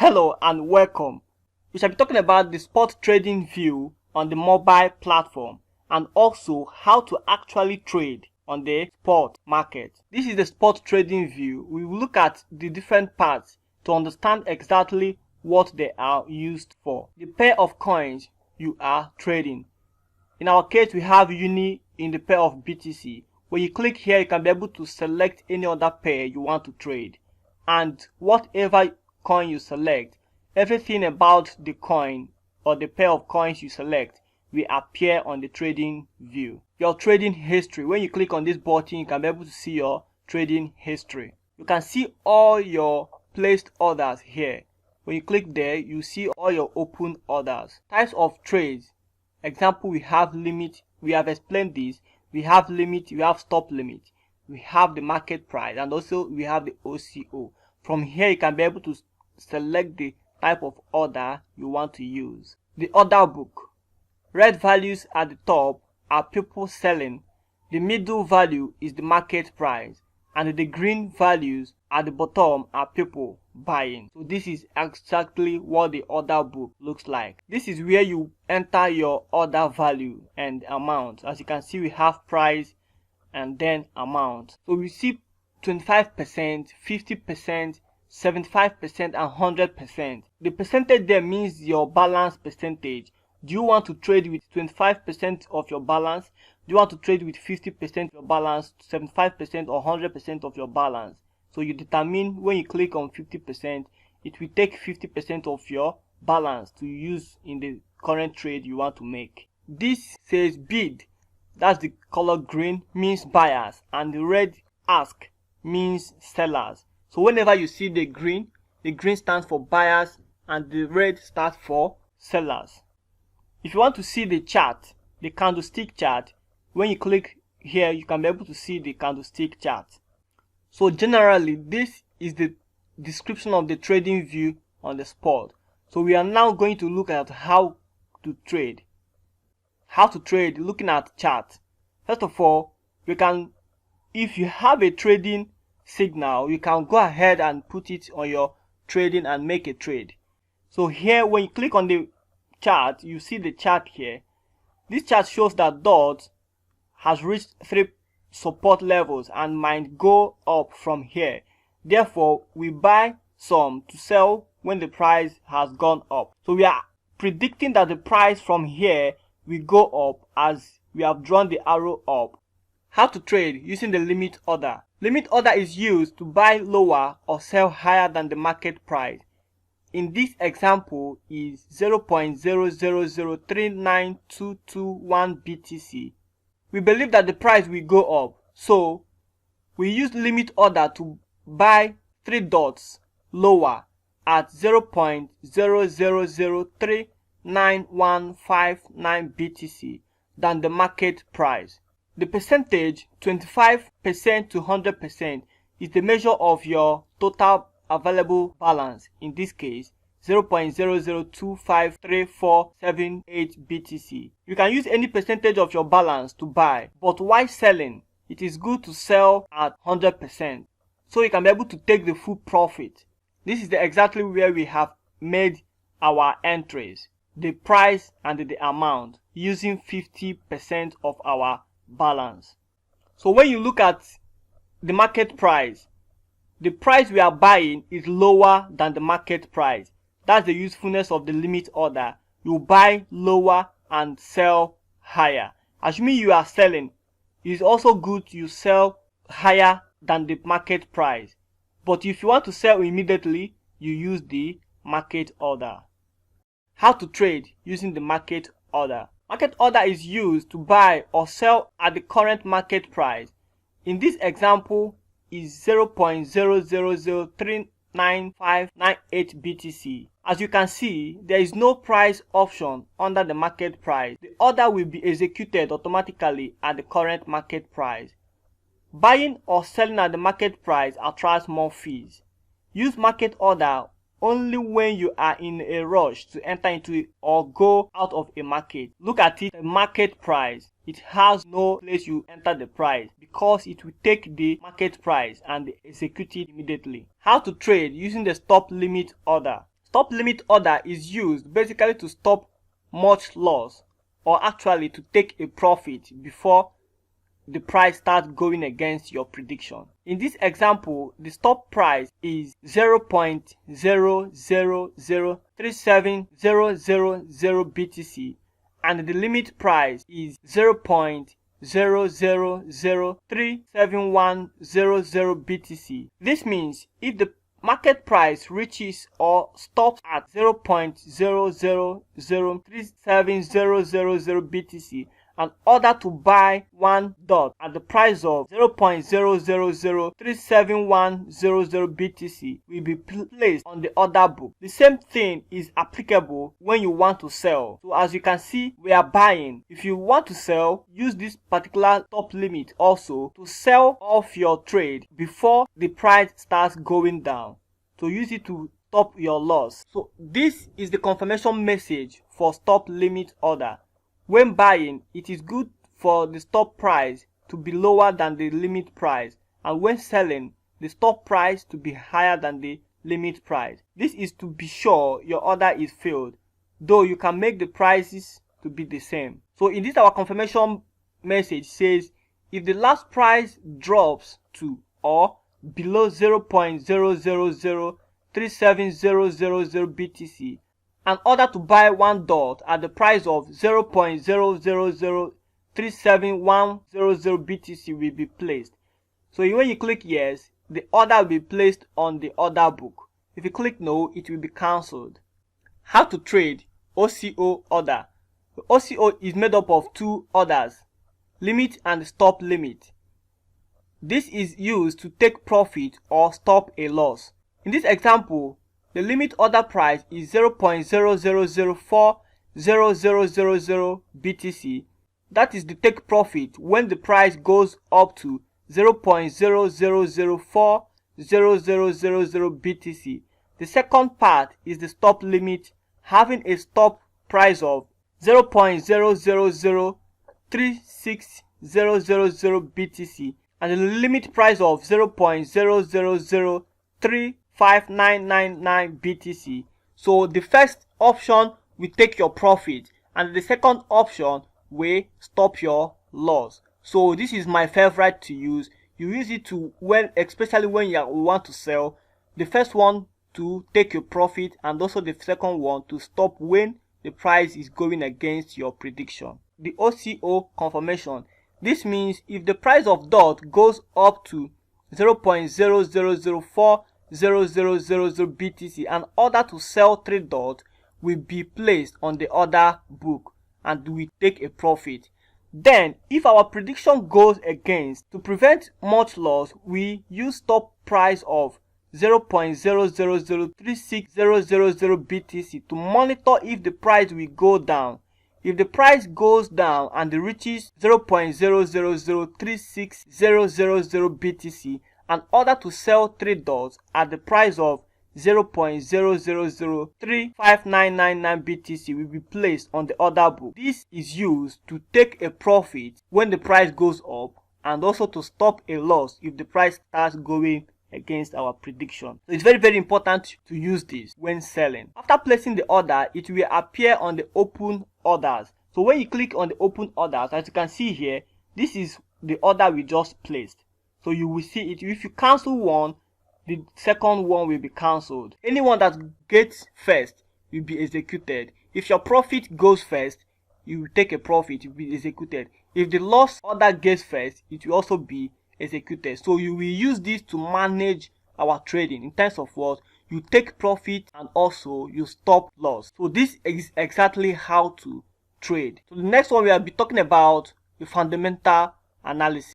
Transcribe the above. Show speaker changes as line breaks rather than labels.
Hello and welcome. We shall be talking about the spot trading view on the mobile platform and also how to actually trade on the spot market. This is the spot trading view. We will look at the different parts to understand exactly what they are used for. The pair of coins you are trading. In our case, we have Uni in the pair of BTC. When you click here, you can be able to select any other pair you want to trade. And whatever coin you select, everything about the coin or the pair of coins you select will appear on the trading view. Your trading history. When you click on this button, you can be able to see your trading history. You can see all your placed orders here. When you click there, you see all your open orders. Types of trades. Example, we have limit. We have explained this. We have limit, we have stop limit. We have the market price, and also we have the OCO. From here, you can be able to select the type of order you want to use. The order book. Red values at the top are people selling. The middle value is the market price. And the green values at the bottom are people buying. So this is exactly what the order book looks like. This is where you enter your order value and amount. As you can see, we have price and then amount. So we see 25%, 50%, 75% and 100%. The percentage there means your balance percentage. Do you want to trade with 25% of your balance? Do you want to trade with 50% of your balance, 75% or 100% of your balance? So you determine when you click on 50%, it will take 50% of your balance to use in the current trade you want to make. This says bid, that's the color green, means buyers, and the red ask means sellers. So whenever you see the green stands for buyers and the red stands for sellers. If you want to see the chart, the candlestick chart, when you click here, you can be able to see the candlestick chart. So generally, this is the description of the trading view on the spot. So we are now going to look at how to trade. How to trade looking at chart. First of all, if you have a trading signal, you can go ahead and put it on your trading and make a trade. So here, when you click on the chart, you see the chart here. This chart shows that DOT has reached 3 support levels and might go up from here. Therefore, we buy some to sell when the price has gone up. So we are predicting that the price from here will go up as we have drawn the arrow up. How to trade using the limit order. Limit order is used to buy lower or sell higher than the market price. In this example is 0.000392221 BTC. We believe that the price will go up, so we use limit order to buy 3 dots lower at 0.000391159 BTC than the market price. The percentage, 25% to 100%, is the measure of your total available balance, in this case 0.00253478 BTC. You can use any percentage of your balance to buy, but while selling, it is good to sell at 100%, so you can be able to take the full profit. This is exactly where we have made our entries, the price and the amount, using 50% of our balance. So when you look at the market price, the price we are buying is lower than the market price. That's the usefulness of the limit order. You buy lower and sell higher. Assuming you are selling, it is also good you sell higher than the market price. But if you want to sell immediately, you use the market order. How to trade using the market order. Market order is used to buy or sell at the current market price. In this example, is 0.000395598 BTC. As you can see, there is no price option under the market price. The order will be executed automatically at the current market price. Buying or selling at the market price attracts more fees. Use market order only when you are in a rush to enter into it or go out of a market. Look at it, the market price. It has no place you enter the price because it will take the market price and execute it immediately. How to trade using the stop limit order. Stop limit order is used basically to stop much loss, or actually to take a profit before the price starts going against your prediction. In this example, the stop price is 0.00037000 BTC and the limit price is 0.00037100 BTC. This means if the market price reaches or stops at 0.00037000 BTC, an order to buy one dot at the price of 0.00037100 BTC will be placed on the order book. The same thing is applicable when you want to sell. So as you can see, we are buying. If you want to sell, use this particular top limit also to sell off your trade before the price starts going down. So use it to stop your loss. So this is the confirmation message for stop limit order. When buying, it is good for the stop price to be lower than the limit price, and when selling, the stop price to be higher than the limit price. This is to be sure your order is filled, though you can make the prices to be the same. So in this, our confirmation message says if the last price drops to or below 0.00037000 BTC, an order to buy one dot at the price of 0.00037100 BTC will be placed. So when you click yes, the order will be placed on the order book. If you click no, it will be cancelled. How to trade OCO order. The OCO is made up of two orders, limit and stop limit. This is used to take profit or stop a loss. In this example, the limit order price is 0.00040000 BTC. That is the take profit when the price goes up to 0.00040000 BTC. The second part is the stop limit, having a stop price of 0.00036000 BTC and the limit price of 0.00035999 BTC. So the first option will take your profit and the second option will stop your loss. So this is my favorite to use. You use it to especially when you want to sell. The first one to take your profit and also the second one to stop when the price is going against your prediction. The OCO confirmation. This means if the price of DOT goes up to 0.00040000 BTC, an order to sell 3 DOT will be placed on the order book and we take a profit. Then, if our prediction goes against, to prevent much loss, we use stop price of 0.00036000 BTC to monitor if the price will go down. If the price goes down and it reaches 0.00036000 BTC, an order to sell 3 dots at the price of 0.00035999 BTC will be placed on the order book. This is used to take a profit when the price goes up and also to stop a loss if the price starts going against our prediction. So it's very important to use this when selling. After placing the order, it will appear on the open orders. So when you click on the open orders, as you can see here, this is the order we just placed. So you will see it. If you cancel one, the second one will be cancelled. Anyone that gets first will be executed. If your profit goes first, you will take a profit, it will be executed. If the loss order gets first, it will also be executed. So you will use this to manage our trading in terms of what you take profit and also you stop loss. So this is exactly how to trade. So the next one we will be talking about the fundamental analysis.